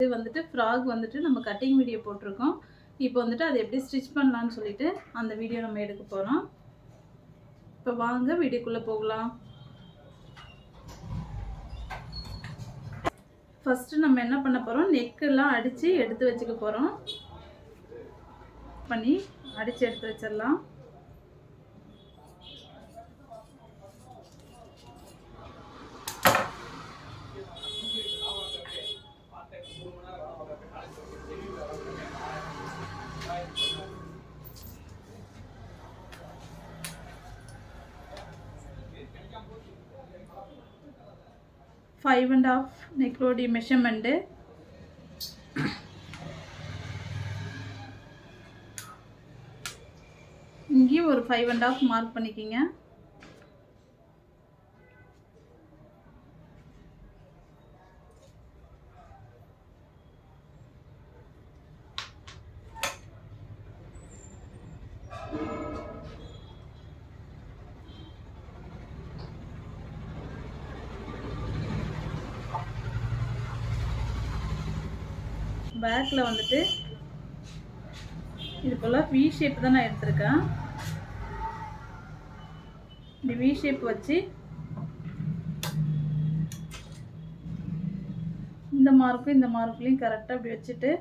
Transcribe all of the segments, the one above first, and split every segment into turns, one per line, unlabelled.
இது வந்துட்டு ஃப்ராக் வந்துட்டு நம்ம கட்டிங் வீடியோ போட்டிருக்கோம். இப்போ வந்துட்டு அதை எப்படி ஸ்டிச் பண்ணலான்னு சொல்லிட்டு அந்த வீடியோ நம்ம எடுக்க போகிறோம். இப்போ வாங்க வீடியோக்குள்ளே போகலாம். ஃபஸ்ட்டு நம்ம என்ன பண்ண போகிறோம், நெக்கெல்லாம் அடித்து எடுத்து வச்சுக்க போகிறோம். பண்ணி அடித்து எடுத்து வச்சிடலாம். Five and half நெக்லோடைய மெஷர்மெண்ட்டு. இங்கேயும் ஒரு 5 and half மார்க் பண்ணிக்கிங்க. பேக்கில் வந்துட்டு இது போல் வி ஷேப் தான் நான் எடுத்திருக்கேன். இப்படி வி ஷேப் வச்சு இந்த மார்க்கும் இந்த மார்க்லையும் கரெக்டாக அப்படி வச்சுட்டு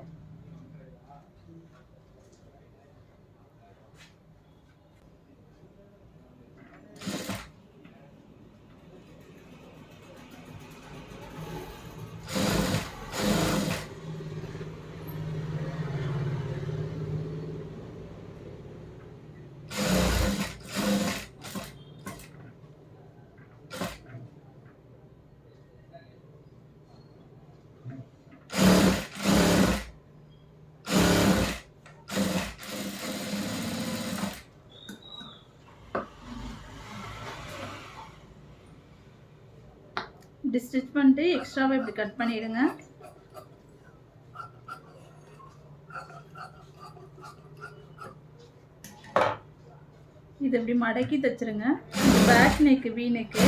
இப்படி ஸ்டிச் பண்ணிட்டு எக்ஸ்ட்ராவை இப்படி கட் பண்ணிடுங்க. இது இப்படி மடக்கி தைச்சிருங்க. Back neck V neck.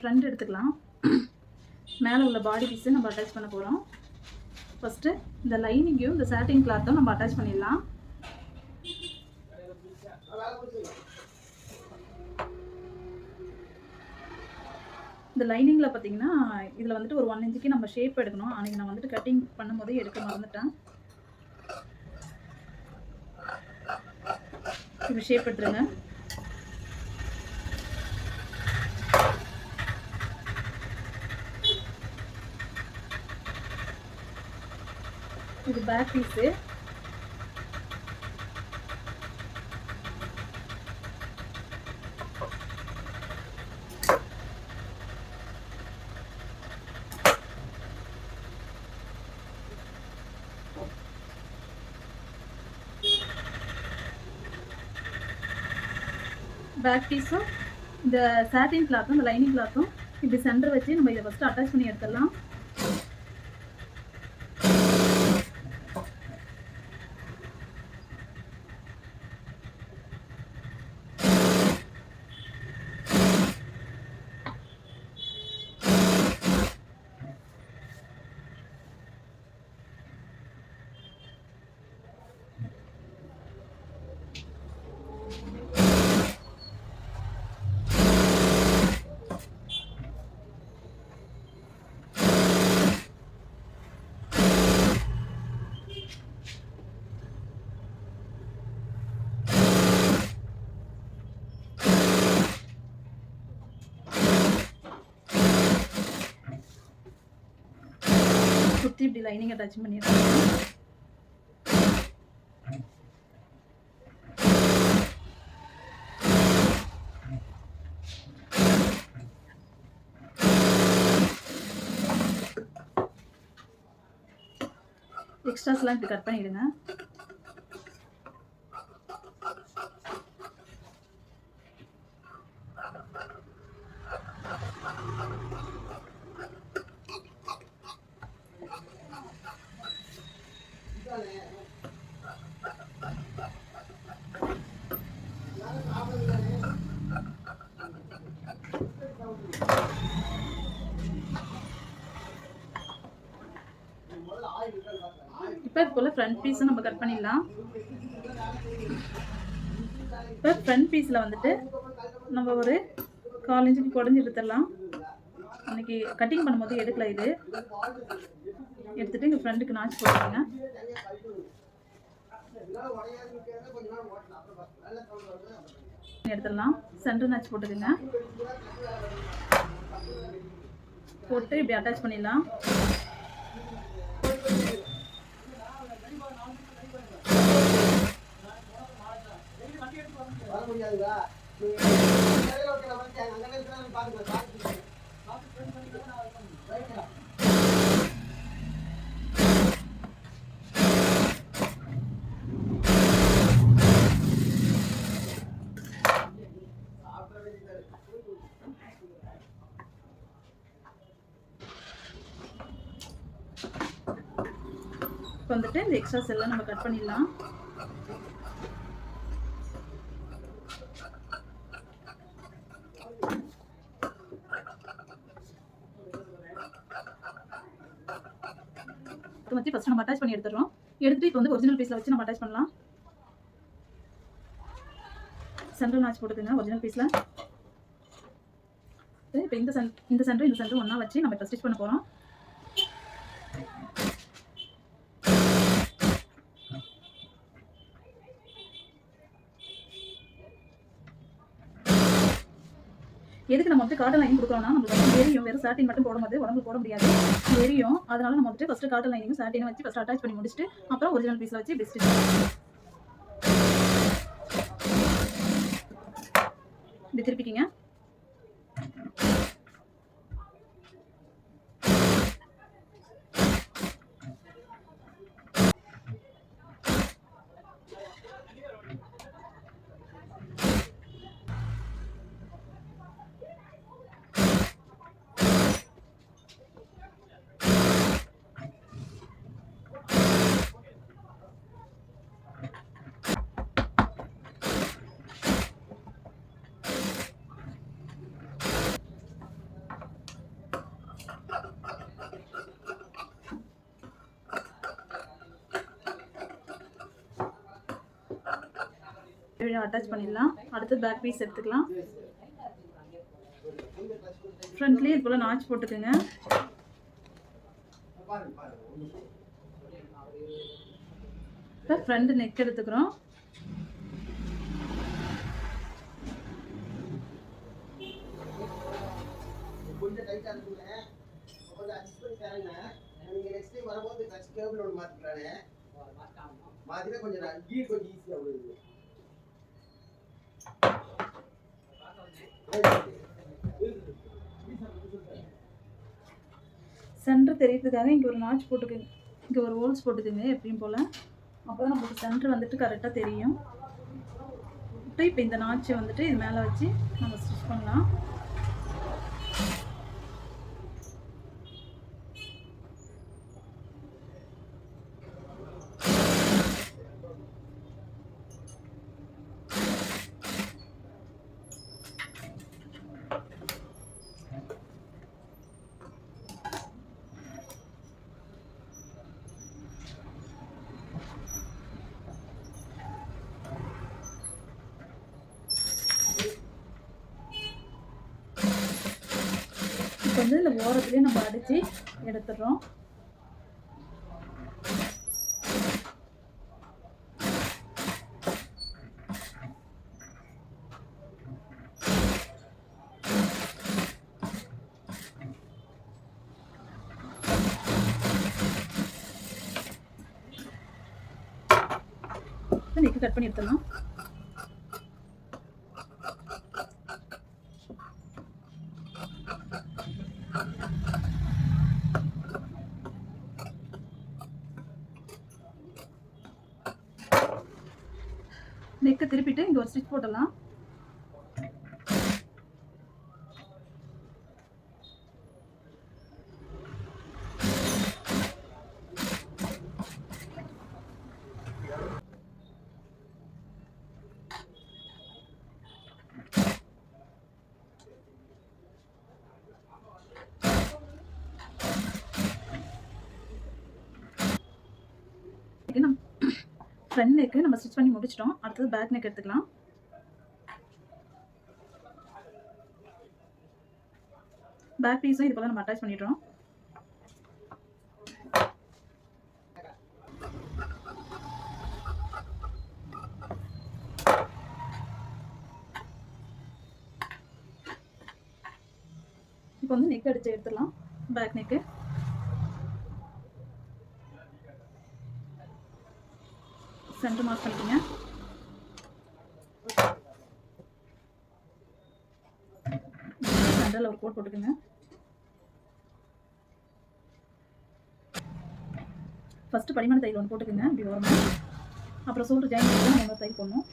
Front எடுத்துக்கலாம். மேலே உள்ள பாடி பீஸை நம்ம அட்டாச் பண்ண போகிறோம். ஃபஸ்ட்டு இந்த லைனிங்கையும் இந்த சாட்டின் கிளாத்தும் நம்ம அட்டாச் பண்ணிடலாம். இந்த லைனிங்கில் பார்த்தீங்கன்னா இதில் வந்துட்டு ஒரு 1 இன்ச்சுக்கு நம்ம ஷேப் எடுக்கணும். அன்றைக்கி நான் வந்துட்டு கட்டிங் பண்ணும்போதே எடுக்க மறந்துட்டேன். இப்படி ஷேப் எடுத்துருங்க. இது பேக் பீஸு. பேக் பீஸும் இந்த சாட்டின் கிளாத்தும் இந்த லைனிங் கிளாத்தும் இப்படி சென்டர் வச்சு நம்ம இதை ஃபஸ்ட்டு அட்டாச் பண்ணி எடுத்துடலாம். சுற்றி இப்படி லைனிங் அட்டாச் பண்ணிடுறேன். எக்ஸ்ட்ராஸ்லாம் இப்படி கட் பண்ணிவிடுங்க. இப்போ இது போல் ஃப்ரண்ட் பீஸும் நம்ம கட் பண்ணிடலாம். இப்போ ஃப்ரண்ட் பீஸில் வந்துட்டு நம்ம ஒரு 1/4 இன்ச்சுக்கு குடஞ்சி எடுத்துடலாம். அன்றைக்கி கட்டிங் பண்ணும்போது எடுக்கல, இது எடுத்துகிட்டு இங்கே ஃப்ரண்ட்டுக்கு நாச்சு போட்டுருங்க. எடுத்துடலாம். சென்டர் நாச்சு போட்டுக்குங்க. போட்டு இப்படி அட்டாச் பண்ணிடலாம். இப்போ வந்துட்டு இந்த எக்ஸ்ட்ராஸ் எல்லாம் நம்ம கட் பண்ணிடலாம். வச்சு ஃபர்ஸ்ட் நம்ம அட்டாச் பண்ணி எடுத்துறோம். எடுத்துட்டு இப்போ வந்து ஒரிஜினல் பீஸ்ல வச்சு நம்ம அட்டாச் பண்ணலாம். சென்டர் நாட்ச் போட்டுக்கங்க ஒரிஜினல் பீஸ்ல. இப்போ இந்த சென்டர் ஒண்ணா வச்சு நம்ம இப்போ ஸ்டிச் பண்ண போறோம். எதுக்கு நம்ம வந்து காட்டன் லைனிங் கொடுக்குறோம்னா நமக்கு வந்து எரியும். வெறும் சாட்டின் மட்டும் போடும்போது உடம்புல போட முடியாது, எரியும். அதனால நம்ம வந்து ஃபர்ஸ்ட் காட்டன் லைனிங் சாட்டினை வச்சு ஃபர்ஸ்ட் அட்டாச் பண்ணி முடிச்சுட்டு அப்புறம் ஒரிஜினல் பீஸ்ல வச்சு இப்படி ஸ்டிச் இப்படி திருப்பிக்கிங்க. அட்டாச் பண்ணிடலாம். அடுத்து பேக் பீஸ் எடுத்துக்கலாம். ஃப்ரண்ட்லயே இது போல நாட்ச் போட்டுக்கோங்க. இப்போ ஃப்ரண்ட் நெக் எடுத்துக்கிறோம். கொஞ்சம் டைட்டா இருக்குங்க, கொஞ்சம் அட்ஜஸ்ட் பண்ணி தரேங்க. நீங்க நெக்ஸ்ட் டைம் வரும்போது கட்ச் கேபிள் ஒன்று மாத்திக்கலானே, மாத்தினா கொஞ்சம் கீர் கொஞ்சம் ஈஸியா வருது. சென்டர் தெரியறதுக்காக இங்கே ஒரு நாட்ச் போட்டுக்குங்க, இங்கே ஒரு ஹோல்ஸ் போட்டுக்குங்க எப்பயும் போல். அப்போ தான் நமக்கு சென்டர் வந்துட்டு கரெக்டாக தெரியும். இப்போ இந்த நாட்சை வந்துட்டு இது மேலே வச்சு நம்ம ஸ்டிச் பண்ணலாம். இப்போ வந்து இந்த ஓரத்துலேயே நம்ம அடித்து எடுத்துடுறோம். நெக்கு கட் பண்ணி எடுத்துடலாம். நெக்கை திருப்பிட்டு இங்கே ஒரு ஸ்டிச் போடலாம். ஃப்ரண்ட் நெக்கு நம்ம ஸ்டிச் பண்ணி முடிச்சிட்டோம். அடுத்தது பேக் நெக் எடுத்துக்கலாம். பேக் பீஸும் இது போல நம்ம அட்டாச் பண்ணிடுறோம். இப்போ வந்து நெக் அடிச்சு எடுத்துடலாம். பேக் நெக்கு சென்டர் மார்க் பண்ணிக்கோங்க. சென்டரில் ஒரு கோட் போட்டுக்கோங்க. ஃபஸ்ட்டு படிமான தையல் ஒன்று போட்டுக்கோங்க, இப்படி ஓரமாக. அப்புறம் ஷோல்டர் ஜாயின் பண்ணி நம்ம தையல் போடணும்.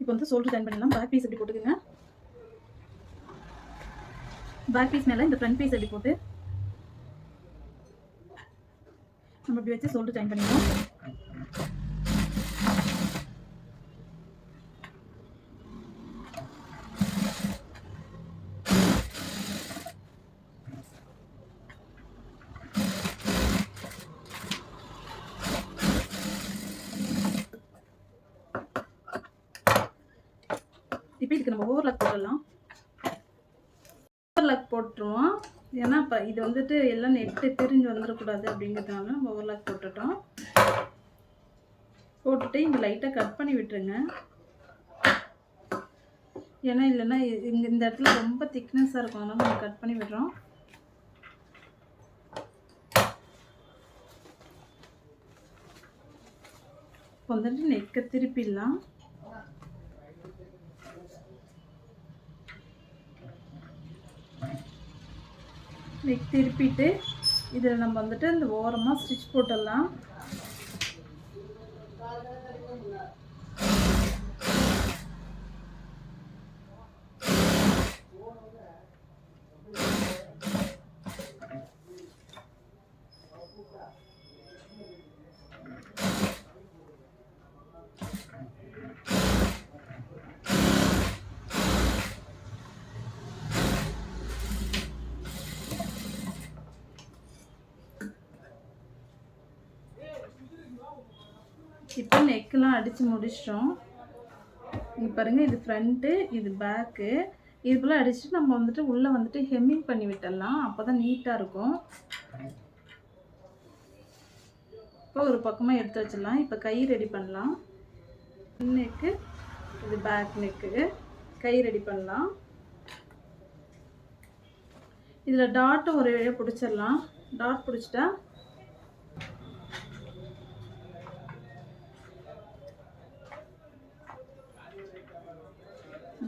இப்போ வந்து ஷோல்டர் ஜாயின் பண்ணிடலாம். பேக் பீஸ் எப்படி போட்டுக்கோங்க. பேக் பீஸ் மேலே இந்த ஃப்ரண்ட் பீஸ் எப்படி போட்டு நம்ம இப்படி வச்சு ஷோல்டர் ஜாயின் பண்ணிடலாம். இப்போ இதுக்கு நம்ம ஓவர்லாக் போடலாம். ஓவர்லாக் போட்டுருவோம். ஏன்னா இப்போ இது வந்துட்டு எல்லாம் நெட்டு பிரிஞ்சு வந்துடக்கூடாது அப்படிங்கிறதுனால நம்ம ஓவர்லாக் போட்டுட்டோம். போட்டுட்டு இங்கே லைட்டாக கட் பண்ணி விட்டுருங்க. ஏன்னா இல்லைன்னா இங்கே இந்த இடத்துல ரொம்ப திக்னஸாக இருக்கும், அதனால நம்ம கட் பண்ணி விடுறோம். இப்போ வந்துட்டு நெக்கை திருப்பிடலாம். நெக் திருப்பிட்டு இதில் நம்ம வந்துட்டு இந்த ஓரமாக ஸ்டிச் போட்டுடலாம். இப்போ நெக்கெலாம் அடித்து முடிச்சிட்டோம். இங்கே பாருங்கள், இது ஃப்ரண்ட்டு, இது பேக்கு. இது போல் அடிச்சுட்டு நம்ம வந்துட்டு உள்ளே வந்துட்டு ஹெம்மிங் பண்ணி விட்டுடலாம். அப்போ தான் நீட்டாக இருக்கும். இப்போ ஒரு பக்கமாக எடுத்து வச்சிடலாம். இப்போ கை ரெடி பண்ணலாம். நெக்கு, இது பேக் நெக்கு. கை ரெடி பண்ணலாம். இதில் டாட்டும் ஒரு வழியாக பிடிச்சிடலாம். டாட் பிடிச்சிட்டா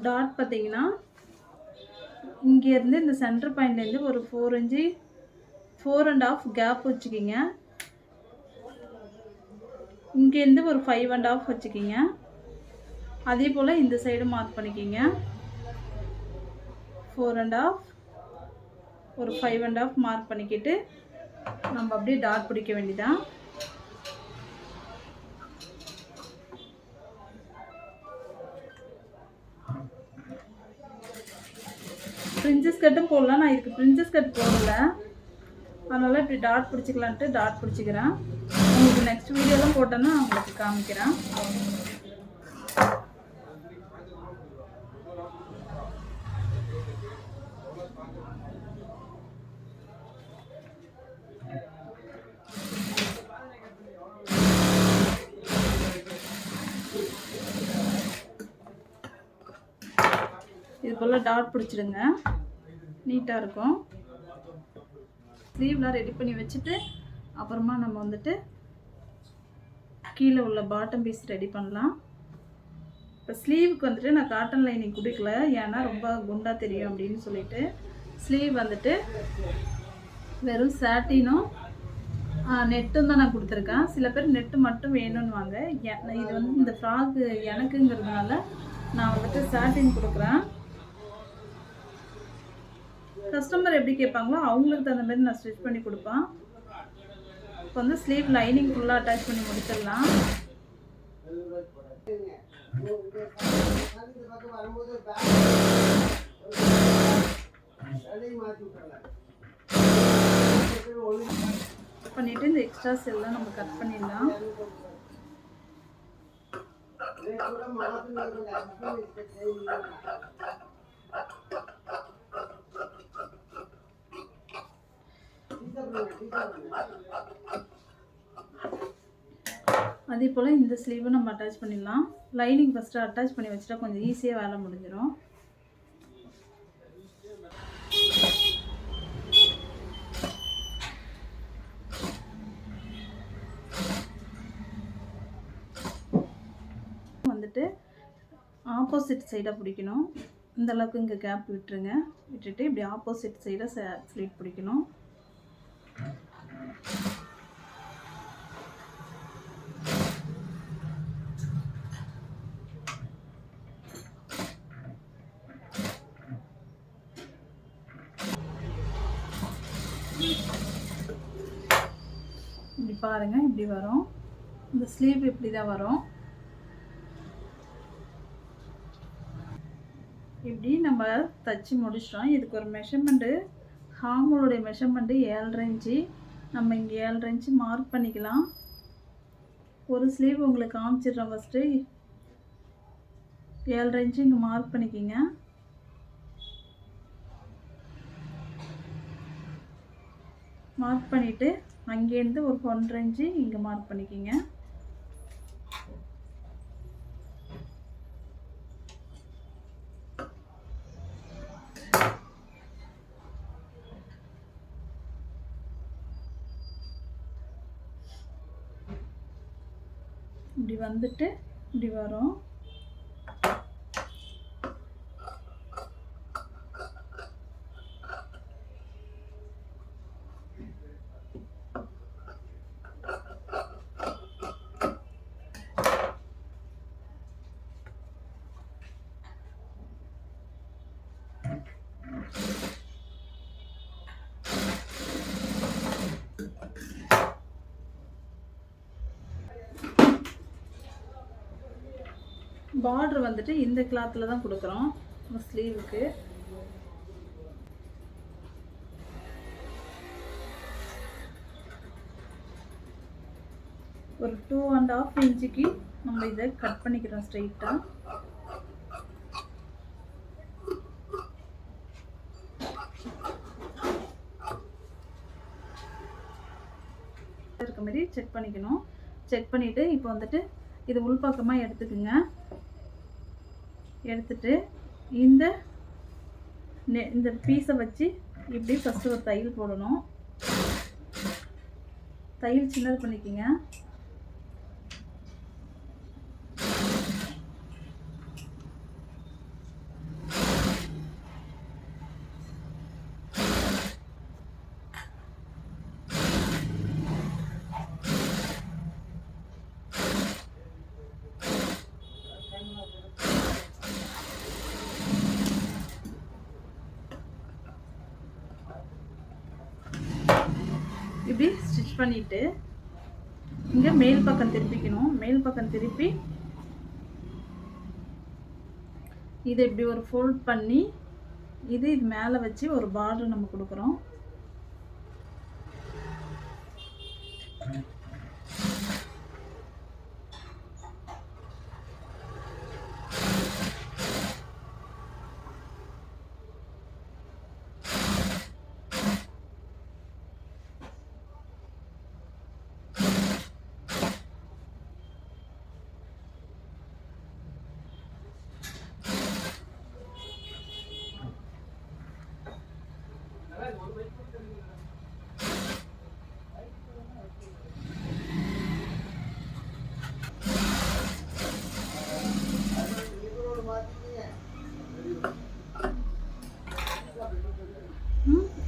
டாட் பார்த்தீங்கன்னா இங்கேருந்து இந்த சென்டர் பாயிண்ட்லேருந்து ஒரு 4 இன்ச்சு 4.5 கேப் வச்சுக்கிங்க. இங்கேருந்து ஒரு 5.5 வச்சுக்கிங்க. அதே போல் இந்த சைடு மார்க் பண்ணிக்கிங்க. 4.5 ஒரு 5.5 மார்க் பண்ணிக்கிட்டு நம்ம அப்படியே டாட் பிடிக்க வேண்டியதான். பிரின்சஸ் கட்டும் போடலாம். நான் இதுக்கு பிரின்சஸ் கட் போடல, அதனால் இப்படி டாட் பிடிச்சிக்கலான்ட்டு டாட் பிடிச்சிக்கிறேன். உங்களுக்கு நெக்ஸ்ட் வீடியோலாம் போட்டேன்னா உங்களுக்கு காமிக்கிறேன். போல் டாட் பிடிச்சிடுங்க, நீட்டாக இருக்கும். ஸ்லீவ்லாம் ரெடி பண்ணி வச்சுட்டு அப்புறமா நம்ம வந்துட்டு கீழே உள்ள பாட்டம் பீஸ் ரெடி பண்ணலாம். இப்போ ஸ்லீவுக்கு வந்துட்டு நான் காட்டன் லைனிங் கொடுக்கல, ஏன்னா ரொம்ப குண்டாக தெரியும் அப்படின்னு சொல்லிட்டு. ஸ்லீவ் வந்துட்டு வெறும் சாட்டினும் நெட்டும் தான் நான் கொடுத்துருக்கேன். சில பேர் நெட்டு மட்டும் வேணும்னு வாங்க. இது வந்து இந்த ஃப்ராக்கு எனக்குங்கிறதுனால நான் வந்துட்டு சாட்டின் கொடுக்குறேன். கஸ்டமர் எப்படி கேட்பாங்களோ அவங்களுக்கு தகுந்த மாதிரி நான் ஸ்டிச் பண்ணி கொடுப்பேன். இப்போ வந்து ஸ்லீவ் லைனிங் ஃபுல்லாக அட்டாச் பண்ணி முடிச்சிடலாம். பண்ணிட்டு இந்த எக்ஸ்ட்ராஸ் எல்லாம் நம்ம கட் பண்ணிடலாம். அதே போல் இந்த ஸ்லீவும் நம்ம அட்டாச் பண்ணிடலாம். லைனிங் ஃபஸ்ட்டு அட்டாச் பண்ணி வச்சுட்டா கொஞ்சம் ஈஸியாக வேலை முடிஞ்சிடும். வந்துட்டு ஆப்போசிட் சைடாக பிடிக்கணும். இந்த அளவுக்கு இங்கே கேப் விட்டுருங்க. விட்டுட்டு இப்படி ஆப்போசிட் சைடாக ஸ்லீட் பிடிக்கணும். இப்படி பாருங்க, இப்படி வரும். இந்த ஸ்லீவ் இப்படி தான் வரும். இப்படி நம்ம தச்சு முடிச்சிட்டோம். இதுக்கு ஒரு மெஷர்மெண்ட்டு, ஹார்மோனுடைய மெஷர்மெண்ட்டு 7.5 இன்ச்சு. நம்ம இங்கே 7.5 இன்ச்சு மார்க் பண்ணிக்கலாம். ஒரு ஸ்லீவ் உங்களுக்கு காமிச்சிடுறேன். ஃபஸ்ட்டு 7.5 இன்ச்சு இங்கே மார்க் பண்ணிக்கிங்க. மார்க் பண்ணிவிட்டு அங்கேருந்து ஒரு 1.5 இன்ச்சு இங்கே மார்க் பண்ணிக்கிங்க. இப்படி வந்துட்டு இப்படி வரும். பார்டர் வந்துட்டு இந்த கிளாத்தில் தான் கொடுக்குறோம் ஸ்லீவுக்கு. ஒரு 2.5 இன்ச்சுக்கு நம்ம இதை கட் பண்ணிக்கிறோம் ஸ்ட்ரைட்டாக. இருக்க மாதிரி செக் பண்ணிக்கணும். செக் பண்ணிவிட்டு இப்போ வந்துட்டு இது உள்பக்கமாக எடுத்துக்குங்க. எடுத்துட்டு இந்த பீஸை வச்சு இப்படி ஃபஸ்ட்டு ஒரு தையல் போடணும். தையல் சின்னது பண்ணிக்கிங்க. இப்படி ஸ்டிச் பண்ணிட்டு இங்கே மேல் பக்கம் திருப்பிக்கணும். மேல் பக்கம் திருப்பி இதை இப்படி ஒரு ஃபோல்ட் பண்ணி இது மேலே வச்சு ஒரு பார்டர் நம்ம கொடுக்குறோம்.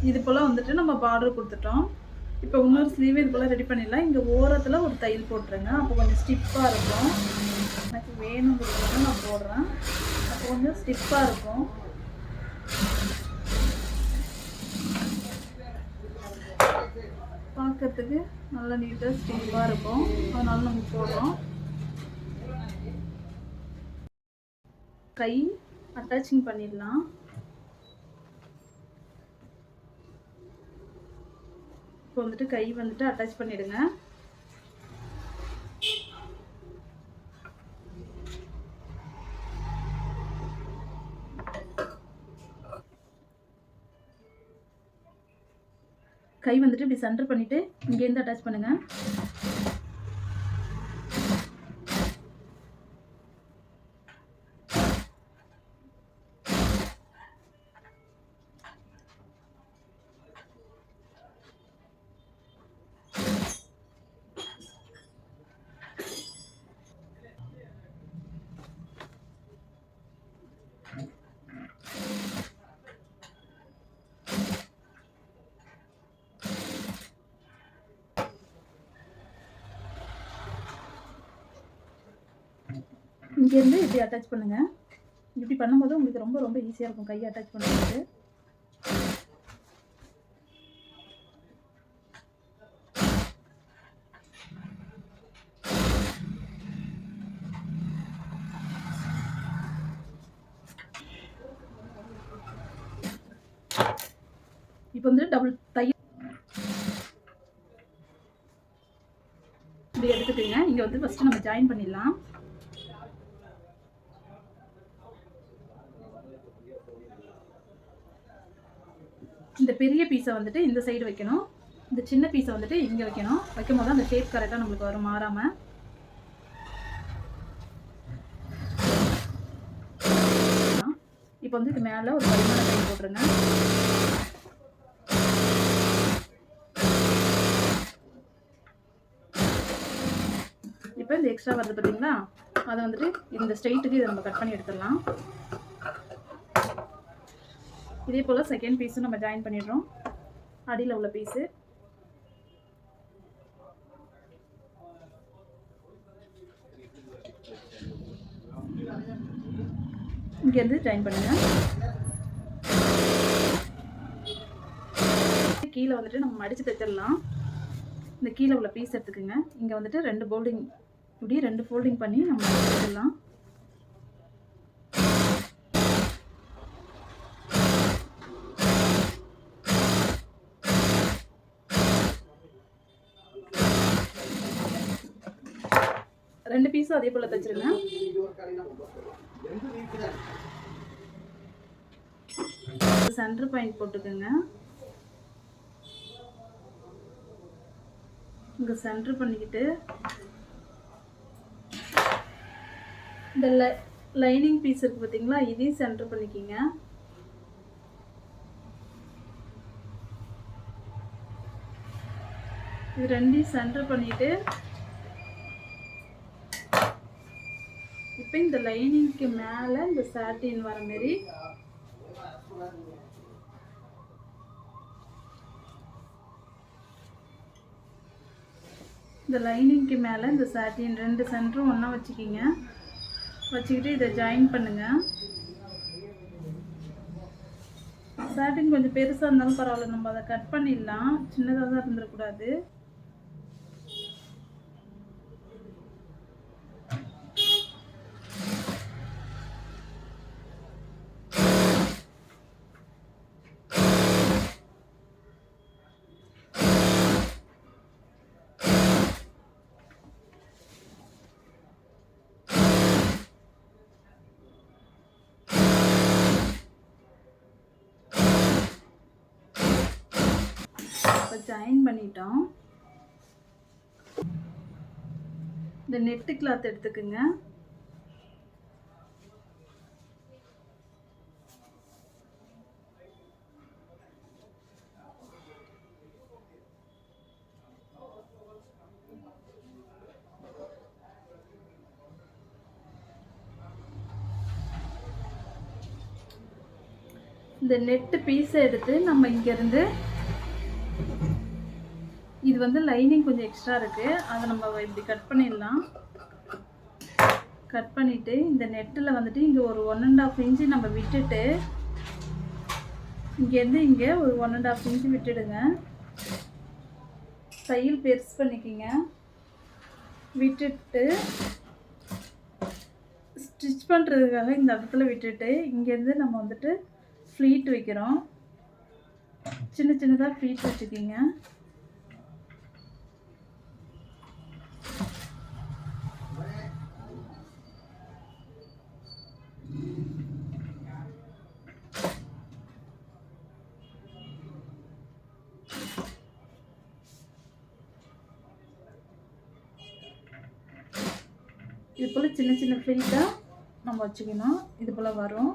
இது போல் வந்துட்டு நம்ம பார்டர் கொடுத்துட்டோம். இப்போ இன்னொரு ஸ்லீவ் இது போல் ரெடி பண்ணிடலாம். இங்கே ஓரத்தில் ஒரு தையல் போட்டுருங்க. அப்போ கொஞ்சம் ஸ்டிப்பாக இருக்கும். எனக்கு வேணுங்கிறதுனால நான் போடுறேன். அப்போ கொஞ்சம் ஸ்டிப்பாக இருக்கும். பார்க்கறதுக்கு நல்லா நீட்டாக ஸ்டிப்பாக இருக்கும். அதனால நம்ம போடுறோம். கை அட்டாச்சிங் பண்ணிடலாம். இப்போ வந்துட்டு கை வந்துட்டு அட்டாச் பண்ணிடுங்க. கை வந்துட்டு இப்படி சென்டர் பண்ணிட்டு இங்கேருந்து அட்டாச் பண்ணுங்க. இங்கேருந்து இப்படி அட்டாச் பண்ணுங்கள். இப்படி பண்ணும்போது உங்களுக்கு ரொம்ப ரொம்ப ஈஸியாக இருக்கும் கையை அட்டாச் பண்ணுறது. இப்போ வந்து டபுள் தையல் இப்படி எடுத்துக்கோங்க. இங்கே வந்து ஃபஸ்ட்டு நம்ம ஜாயின் பண்ணிடலாம். இந்த பெரிய பீஸை வந்துட்டு இந்த சைடு வைக்கணும். இந்த சின்ன பீஸை வந்துட்டு இங்கே வைக்கணும். வைக்கும் போது அந்த ஷேப் கரெக்டாக நம்மளுக்கு வரும், மாறாமல். இப்போ வந்து இது மேலே ஒரு பரிமாண கை போட்டுருங்க. இப்போ இந்த எக்ஸ்ட்ரா வருது பார்த்தீங்களா, அதை வந்துட்டு இந்த ஸ்ட்ரெயிட்டுக்கு இதை நம்ம கட் பண்ணி எடுத்துடலாம். இதே போல் செகண்ட் பீஸும் நம்ம ஜாயின் பண்ணிடுறோம். அடியில் உள்ள பீஸு இங்கேருந்து ஜாயின் பண்ணுங்க. கீழே வந்துட்டு நம்ம மடித்து தைச்சிடலாம். இந்த கீழே உள்ள பீஸ் எடுத்துக்கோங்க. இங்கே வந்துட்டு 2 போல்டிங், இப்படி 2 ஃபோல்டிங் பண்ணி நம்ம தைச்சிடலாம். ரெண்டு பீஸும் அதே போல் தைச்சிருங்க. சென்டர் பாயிண்ட் போட்டுக்கோங்க. இங்கே சென்டர் பண்ணிக்கிட்டு இந்த லைனிங் பீஸ் இருக்குது பார்த்தீங்களா, இதையும் சென்டர் பண்ணிக்கிங்க. இது ரெண்டையும் சென்டர் பண்ணிவிட்டு இப்போ இந்த லைனிங்க்கு மேலே இந்த சாட்டின் வர மாதிரி இந்த லைனிங்க்கு மேலே இந்த சாட்டின் 2 சென்டரும் ஒன்றா வச்சுக்கிங்க. வச்சுக்கிட்டு இதை ஜாயின் பண்ணுங்கள். சாட்டின் கொஞ்சம் பெருசாக இருந்தாலும் பரவாயில்ல, நம்ம அதை கட் பண்ணிடலாம். சின்னதாக தான் இருந்துடக்கூடாது. ஜாயின் பண்ணிட்டோம். இந்த நெட்டு கிளாத் எடுத்துக்குங்க. இந்த நெட்டு பீஸை எடுத்து நம்ம இங்கேருந்து, இது வந்து லைனிங் கொஞ்சம் எக்ஸ்ட்ரா இருக்குது, அதை நம்ம இப்படி கட் பண்ணிடலாம். கட் பண்ணிவிட்டு இந்த நெட்டில் வந்துட்டு இங்கே ஒரு 1.5 இன்ச்சு நம்ம விட்டுட்டு, இங்கேருந்து இங்கே ஒரு 1.5 இன்ச்சு விட்டுடுங்க. தையல் பெருசு பண்ணிக்கிங்க. விட்டுட்டு ஸ்டிச் பண்ணுறதுக்காக இந்த இடத்துல விட்டுட்டு, இங்கேருந்து நம்ம வந்துட்டு ஃப்ளீட் வைக்கிறோம். சின்ன சின்னதாக ஃப்ளீட் வச்சுக்கிங்க. இது போல் சின்ன சின்ன ஃப்ளீட்டாக நம்ம வச்சுக்கணும். இது போல் வரும்.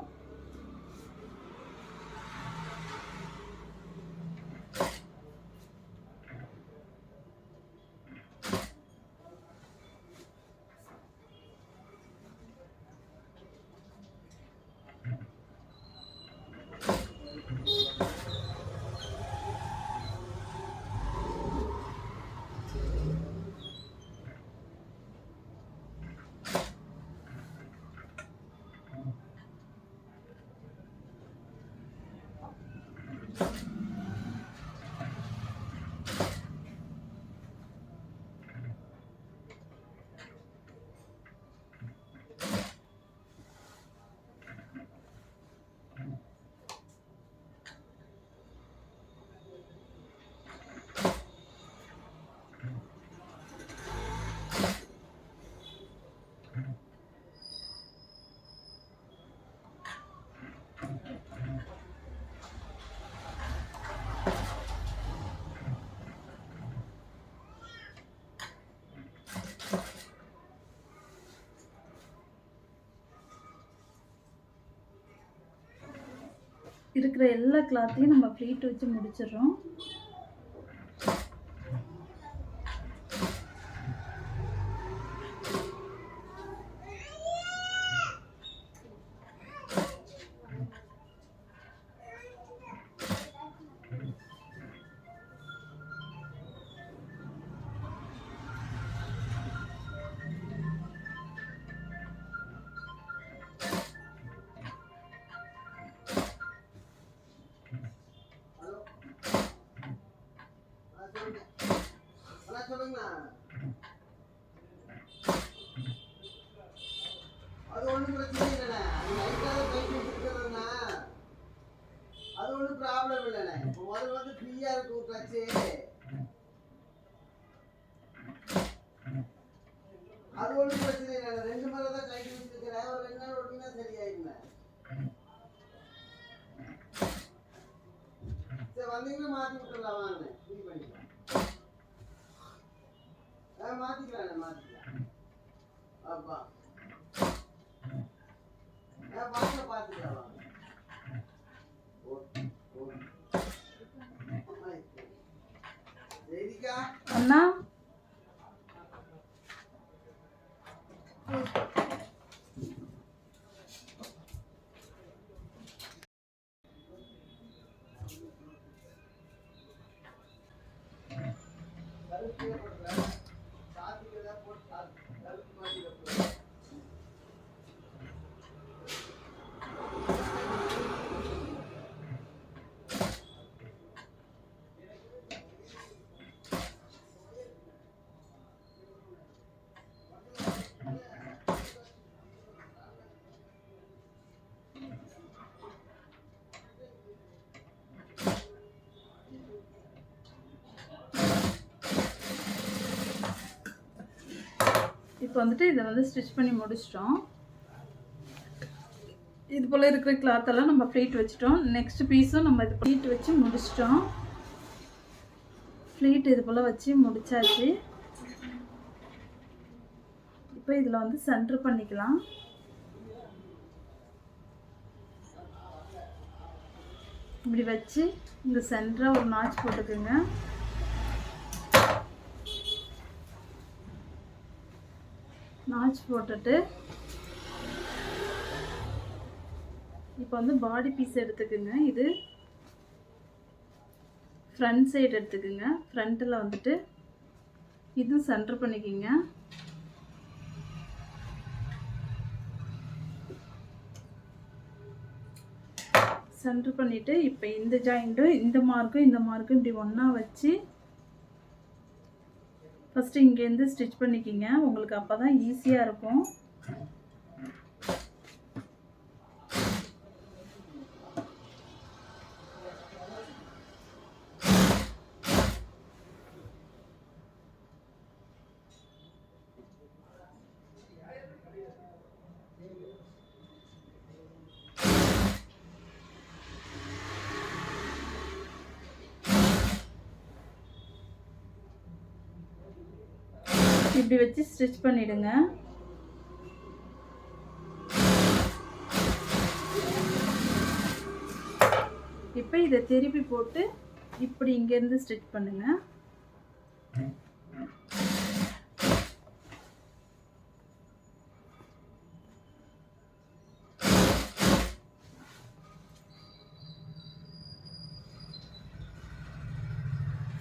இருக்கிற எல்லா கிளாத்தையும் நம்ம ஃப்ளீட் வச்சு முடிச்சிடுறோம்.
அது ஒன்றும் பிரச்சனை இல்லைண்ணே. அது லைட்டாக கைட்டு வச்சுருக்கிறதுண்ணா, அது ஒன்றும் ப்ராப்ளம் இல்லைண்ணே. இப்போ முதல்ல வந்து ஃப்ரீயாக இருக்கும் கிளச்சு, அது ஒன்றும் பிரச்சனை இல்லைண்ணே. 2 முறை தான் கைட்டு வச்சுருக்கிறேன். ஒரு 2 நாள் ஓட்டினா சரியாயிருண்ணே. சரி வந்தீங்கன்னா மாற்றி விட்டுடலாம், வாங்கண்ணே. ஃப்ரீ பண்ணிக்கலாம். மாற்றிக்கலாண்ணே, மாற்றிக்கலாம். அப்பா வாங்க பார்த்துக்கலாம்.
அண்ணா இப்போ வந்துட்டு இதை வந்து ஸ்டிச் பண்ணி முடிச்சிட்டோம். இது போல் இருக்கிற கிளாத்தெல்லாம் நம்ம ஃப்ளீட் வச்சுட்டோம். நெக்ஸ்ட் பீஸும் நம்ம இது ஃப்ளீட் வச்சு முடிச்சிட்டோம். ஃப்ளீட் இது போல் வச்சு முடிச்சாச்சு. இப்போ இதில் வந்து சென்டர் பண்ணிக்கலாம். இப்படி வச்சு இந்த சென்டராக ஒரு நாச் போட்டுக்குங்க. நாச் போட்டுட்டு இப்போ வந்து பாடி பீஸ் எடுத்துக்குங்க. இது ஃப்ரண்ட் சைடு எடுத்துக்குங்க. ஃப்ரண்ட்டில் வந்துட்டு இது சென்டர் பண்ணிக்கிங்க. சென்டர் பண்ணிவிட்டு இப்போ இந்த ஜாயிண்ட்டும் இந்த மார்க்கும் இப்படி ஒன்றா வச்சு ஃபஸ்ட்டு இங்கேருந்து ஸ்டிச் பண்ணிக்கிங்க. உங்களுக்கு அப்போ தான் ஈஸியாக இருக்கும். இப்படி வச்சு ஸ்டிச் பண்ணிடுங்க. இப்போ இதை திருப்பி போட்டு இப்படி இங்கேருந்து ஸ்டிச் பண்ணுங்க.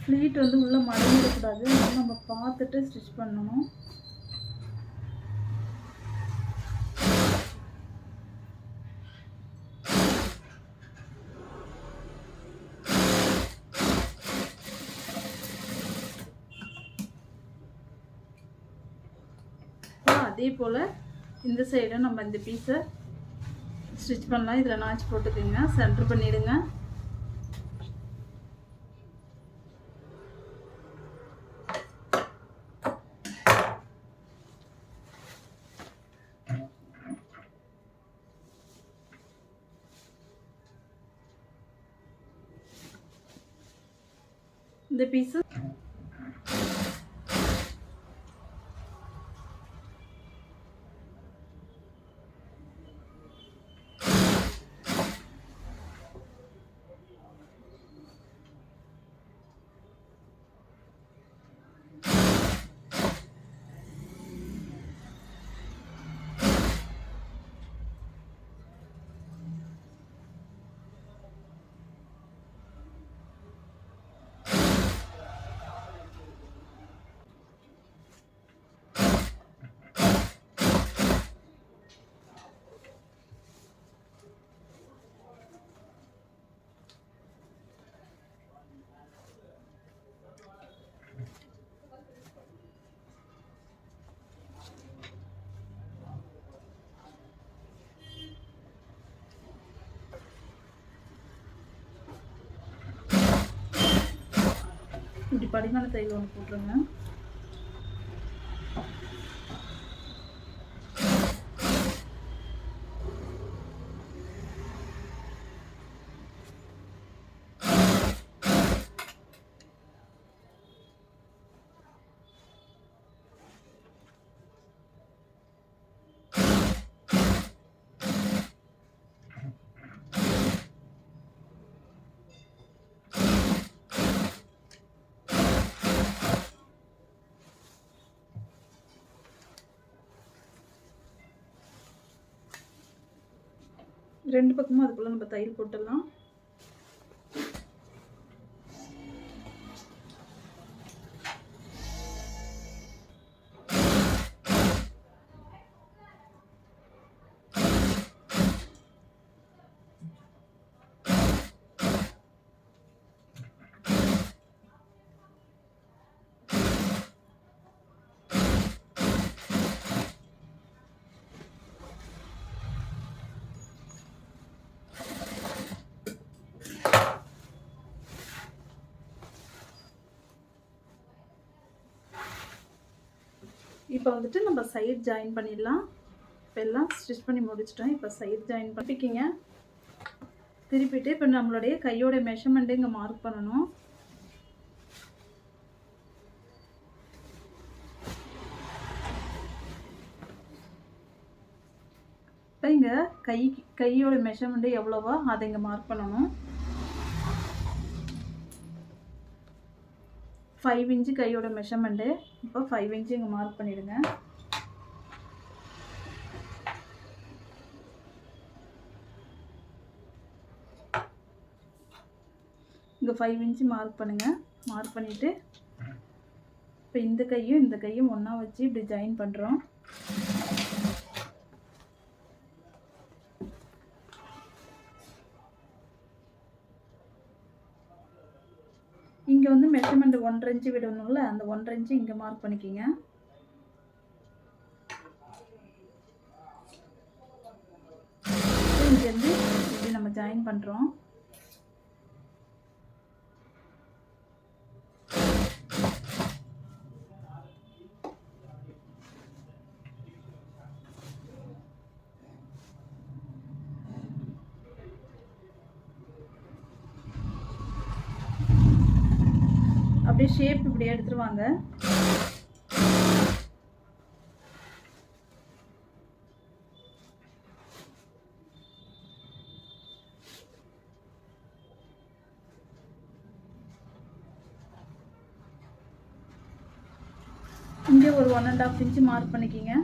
ஃப்ளீட் வந்து உள்ளே மடங்கிடக்கூடாது, அதனால் நம்ம பார்த்துட்டு ஸ்டிச் பண்ணணும். அதே போல் இந்த சைடும் நம்ம இந்த பீஸை ஸ்டிச் பண்ணலாம். இதில் நாச்சு போட்டுக்குங்க, சென்டர் பண்ணிவிடுங்க. இந்த பீஸு இப்படி படிமான தையல் ஒன்று போட்டுருங்க. ரெண்டு பக்கமும் அதுக்குள்ள நம்ம தையல் போட்டுடலாம். இப்போ வந்துட்டு நம்ம சைட் ஜாயின் பண்ணிடலாம். இப்போ எல்லாம் ஸ்டிச் பண்ணி முடிச்சிட்டோம். இப்போ சைட் ஜாயின் பண்ணிக்கிங்க. திருப்பிட்டு இப்போ நம்மளுடைய கையோட மெஷர்மெண்ட்டு இங்கே மார்க் பண்ணணும். இப்போ இங்கே கையோட மெஷர்மெண்ட்டு எவ்வளவோ அதை இங்கே மார்க் பண்ணணும். 5 இன்ச்சு கையோட மெஷர்மெண்ட்டு. இப்போ 5 இன்ச்சு இங்கே மார்க் பண்ணிவிடுங்க. இங்கே 5 இன்ச்சு மார்க் பண்ணுங்கள். மார்க் பண்ணிவிட்டு இப்போ இந்த கையும் ஒன்றா வச்சு இப்படி ஜாயின் பண்ணுறோம். இங்கே வந்து மெஷர்மெண்ட் 1.5 இன்ச்சு விடணும்ல, அந்த 1.5 இன்ச்சு இங்கே மார்க் பண்ணிக்கிங்க. இங்கேருந்து இப்படி நம்ம ஜாயின் பண்ணுறோம். அப்படியே ஷேப் இப்படி எடுத்துருவாங்க. இங்கே ஒரு 1.5 இன்ச்சு மார்க் பண்ணிக்கிங்க.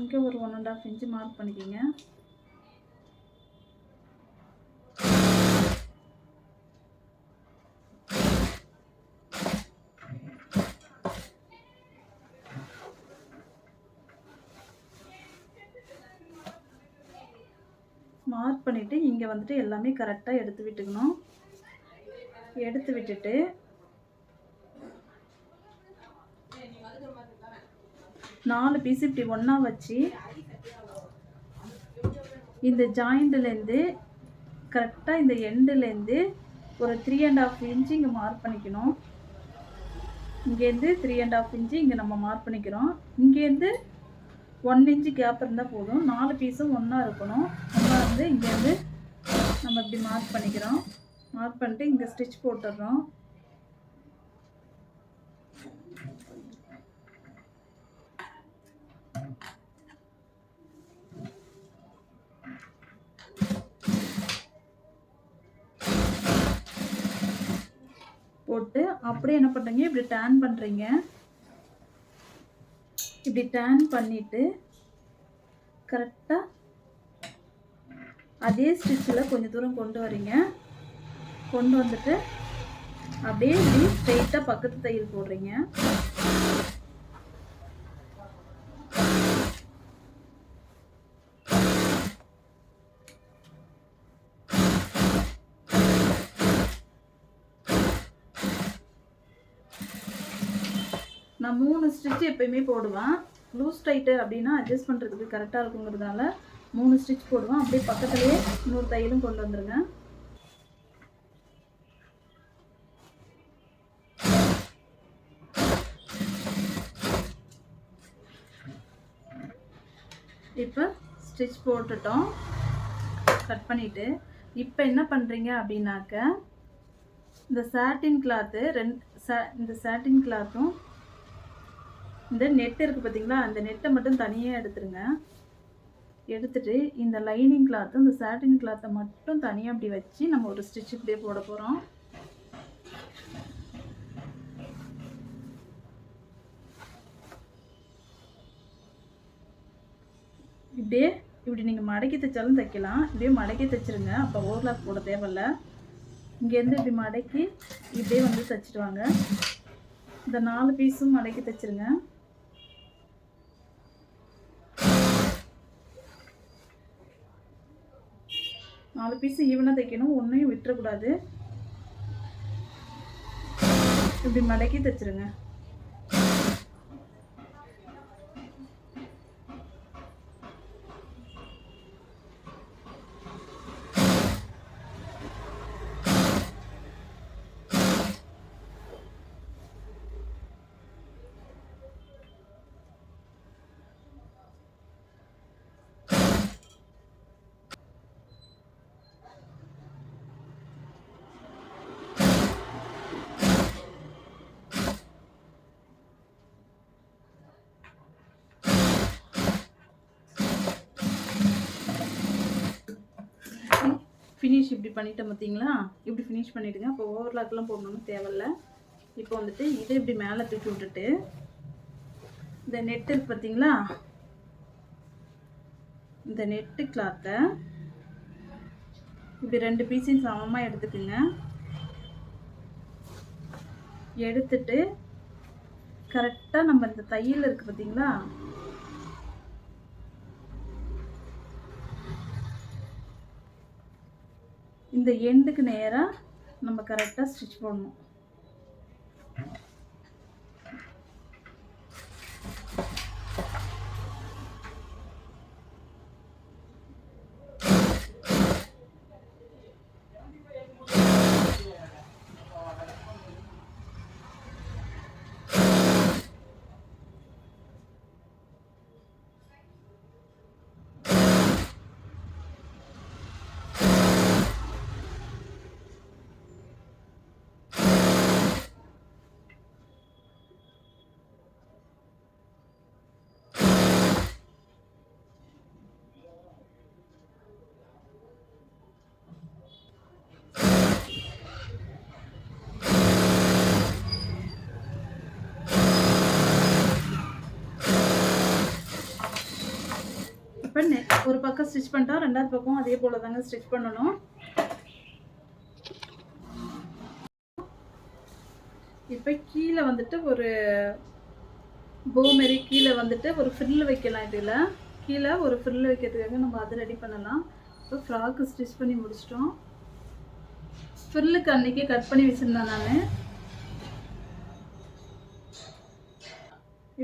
இங்கே ஒரு 1.5 இன்ச்சு மார்க் பண்ணிக்கிங்க. மார்க் பண்ணிவிட்டு இங்கே வந்துட்டு எல்லாமே கரெக்டாக எடுத்து விட்டுக்கணும். எடுத்து விட்டுட்டு நாலு பீஸ் இப்படி ஒன்றா வச்சு இந்த ஜாயிண்ட்லேருந்து கரெக்டாக இந்த எண்டுலேருந்து ஒரு 3.5 இன்ச்சு இங்கே மார்க் பண்ணிக்கணும். இங்கேருந்து 3.5 இன்ச்சு இங்கே நம்ம மார்க் பண்ணிக்கிறோம். இங்கேருந்து 1 இன்ச்சு கேப் இருந்தால் போதும். 4 பீஸும் ஒன்றா இருக்கணும். ஒன்றா வந்து இங்கேருந்து நம்ம இப்படி மார்க் பண்ணிக்கிறோம். மார்க் பண்ணிட்டு இங்கே ஸ்டிச் போட்டுடுறோம். போட்டு அப்படியே என்ன பண்ணுறீங்க, இப்படி டேர்ன் பண்ணுறீங்க. இப்படி டேர்ன் பண்ணிவிட்டு கரெக்டாக அதே ஸ்டிச்சில் கொஞ்சம் தூரம் கொண்டு வரீங்க. கொண்டு வந்துட்டு அப்படியே இப்படி ஸ்ட்ரெயிட்டாக பக்கத்து தையல் போடுறீங்க. நான் 3 ஸ்டிச் எப்பயுமே போடுவேன். லூஸ் டைட்டு அப்படின்னா அட்ஜஸ்ட் பண்ணுறதுக்கு கரெக்டாக இருக்குங்கிறதுனால 3 ஸ்டிச் போடுவேன். அப்படியே பக்கத்துலேயே இன்னொரு தையலும் கொண்டு வந்துருங்க. இப்போ ஸ்டிச் போட்டுட்டோம், கட் பண்ணிவிட்டு இப்போ என்ன பண்ணுறீங்க அப்படின்னாக்க இந்த சாட்டின் கிளாத்து இந்த சாட்டின் கிளாத்தும் இந்த நெட் இருக்குது பார்த்தீங்களா, அந்த நெட்டை மட்டும் தனியாக எடுத்துருங்க. எடுத்துட்டு இந்த லைனிங் கிளாத்தும் இந்த சாட்டின் கிளாத்தை மட்டும் தனியாக அப்படி வச்சு நம்ம ஒரு ஸ்டிச் இப்படியே போட போகிறோம். இப்படியே இப்படி நீங்கள் மடக்கி தைச்சாலும் தைக்கலாம். இப்படியே மடக்கி தைச்சிருங்க, அப்போ ஓவர்லாக் போட தேவையில்ல. இங்கேருந்து இப்படி மடக்கி இப்படியே வந்து தைச்சிடுவாங்க. இந்த 4 பீஸும் மடக்கி தைச்சிருங்க. நாலு பீஸு ஈவனாக தைக்கணும், ஒன்றையும் விட்டுறக்கூடாது. இப்படி மடக்கி தைச்சிருங்க. ஃபினிஷ் இப்படி பண்ணிவிட்டு பார்த்தீங்களா, இப்படி ஃபினிஷ் பண்ணிவிடுங்க. அப்போ ஓவர்லாக்லாம் போடணும்னு தேவையில்ல. இப்போ வந்துட்டு இதை இப்படி மேலே தூக்கி விட்டுட்டு இந்த நெட்டு இருக்கு பார்த்தீங்களா, இந்த நெட்டு கிளாத்தை இப்படி 2 பீஸையும் சமமாக எடுத்துக்குங்க. எடுத்துட்டு கரெக்டாக நம்ம இந்த தையல் இருக்குது பார்த்தீங்களா, இந்த எண்டுக்கு நேராக நம்ம கரெக்டாக ஸ்டிச் பண்ணணும். இப்போ ஒரு பக்கம் ஸ்டிச் பண்ணிட்டா 2வது பக்கம் அதே போல் தாங்க ஸ்டிச் பண்ணணும். இப்போ கீழே வந்துட்டு ஒரு போ மாரி கீழே வந்துட்டு ஒரு ஃப்ரில் வைக்கலாம். இதில் கீழே ஒரு ஃப்ரில் வைக்கிறதுக்காக நம்ம அதை ரெடி பண்ணலாம். இப்போ ஃப்ராக்கு ஸ்டிச் பண்ணி முடிச்சிட்டோம். ஃப்ரில்லுக்கு அன்றைக்கே கட் பண்ணி வச்சுருந்தேன் நான்.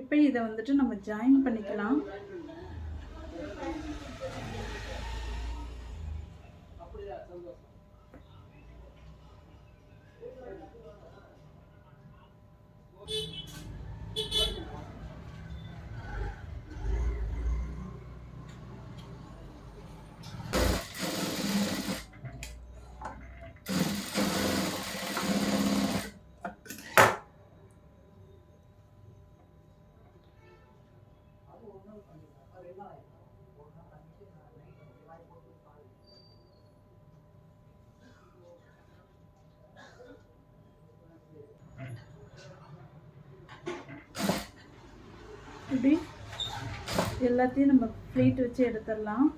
இப்போ இதை வந்துட்டு நம்ம ஜாயின் பண்ணிக்கலாம். இப்படி எல்லாத்தையும் நம்ம ப்ளீட் வச்சு எடுத்துடலாம்.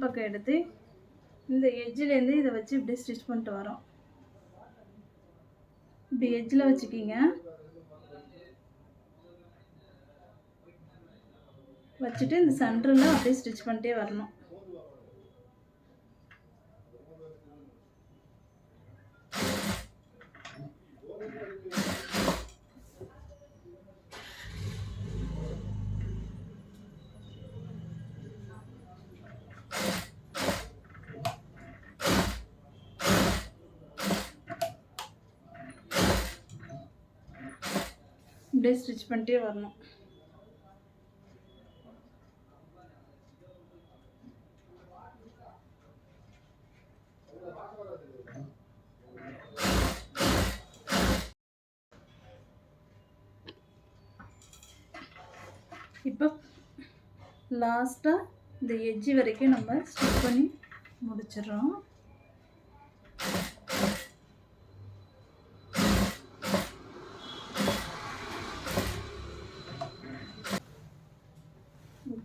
பக்கம் எடுத்து இந்த எட்ஜிலேருந்து இதை வச்சு இப்படி ஸ்டிச் பண்ணிட்டு வரோம். இப்படி எட்ஜில் வச்சுக்கிங்க. வச்சுட்டு இந்த சென்டரில் அப்படியே ஸ்டிச் பண்ணிட்டே வரணும். இப்படியே ஸ்டிச் பண்ணிட்டே வரணும். இப்போ லாஸ்ட்டாக இந்த எட்ஜி வரைக்கும் நம்ம ஸ்டிச் பண்ணி முடிச்சிடுறோம்.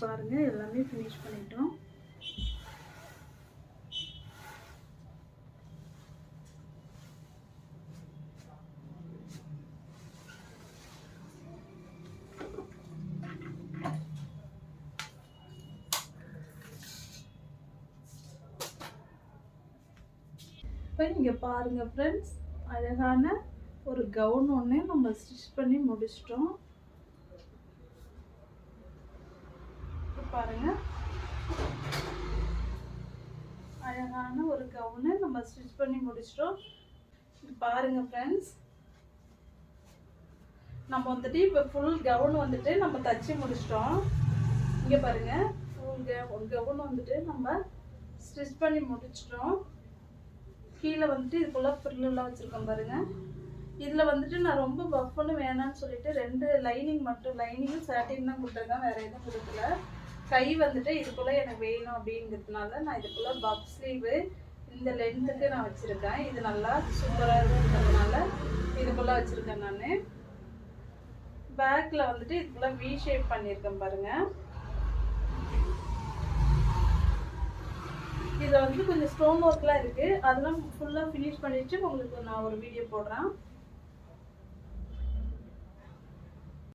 பாருங்க, எல்லாமே ஃபினிஷ் பண்ணிட்டோம். இப்போ இங்கே பாருங்கள் ஃப்ரெண்ட்ஸ், அழகான ஒரு கவுன் ஒன்று நம்ம ஸ்டிச் பண்ணி முடிச்சிட்டோம். பாருங்க, அழகான அழகான ஒரு கவுனு நம்ம ஸ்டிச் பண்ணி முடிச்சிட்டோம். இது பாருங்க ஃப்ரெண்ட்ஸ், நம்ம வந்துட்டு இப்போ ஃபுல் கவுன் வந்துட்டு நம்ம தச்சு முடிச்சிட்டோம். இங்கே பாருங்க, ஃபுல் கவுன் வந்துட்டு நம்ம ஸ்டிச் பண்ணி முடிச்சிட்டோம். கீழே வந்துட்டு இதுக்குள்ள ஃப்ரில்லாம் வச்சுருக்கோம் பாருங்க. இதில் வந்துட்டு நான் ரொம்ப பஃப்னு வேணான்னு சொல்லிட்டு 2 லைனிங் மட்டும், லைனிங்கும் சாட்டின் தான் கொடுத்துருக்கேன், வேறு எதுவும் கொடுக்கல. கை வந்துட்டு இதுக்குள்ளே எனக்கு வேணும் அப்படிங்கிறதுனால நான் இதுக்குள்ளே பஃப் ஸ்லீவு இந்த லென்த்துக்கு நான் வச்சுருக்கேன். இது நல்லா சூப்பராக இருக்குங்கிறதுனால இதுக்குள்ளே வச்சுருக்கேன் நான். பேக்கில் வந்துட்டு இதுக்குள்ளே வி ஷேப் பண்ணியிருக்கேன் பாருங்கள். இதில் வந்து கொஞ்சம் ஸ்டோன் ஒர்க்லாம் இருக்குது, அதெல்லாம் ஃபுல்லாக ஃபினிஷ் பண்ணிவிட்டு உங்களுக்கு நான் ஒரு வீடியோ போடுறேன்.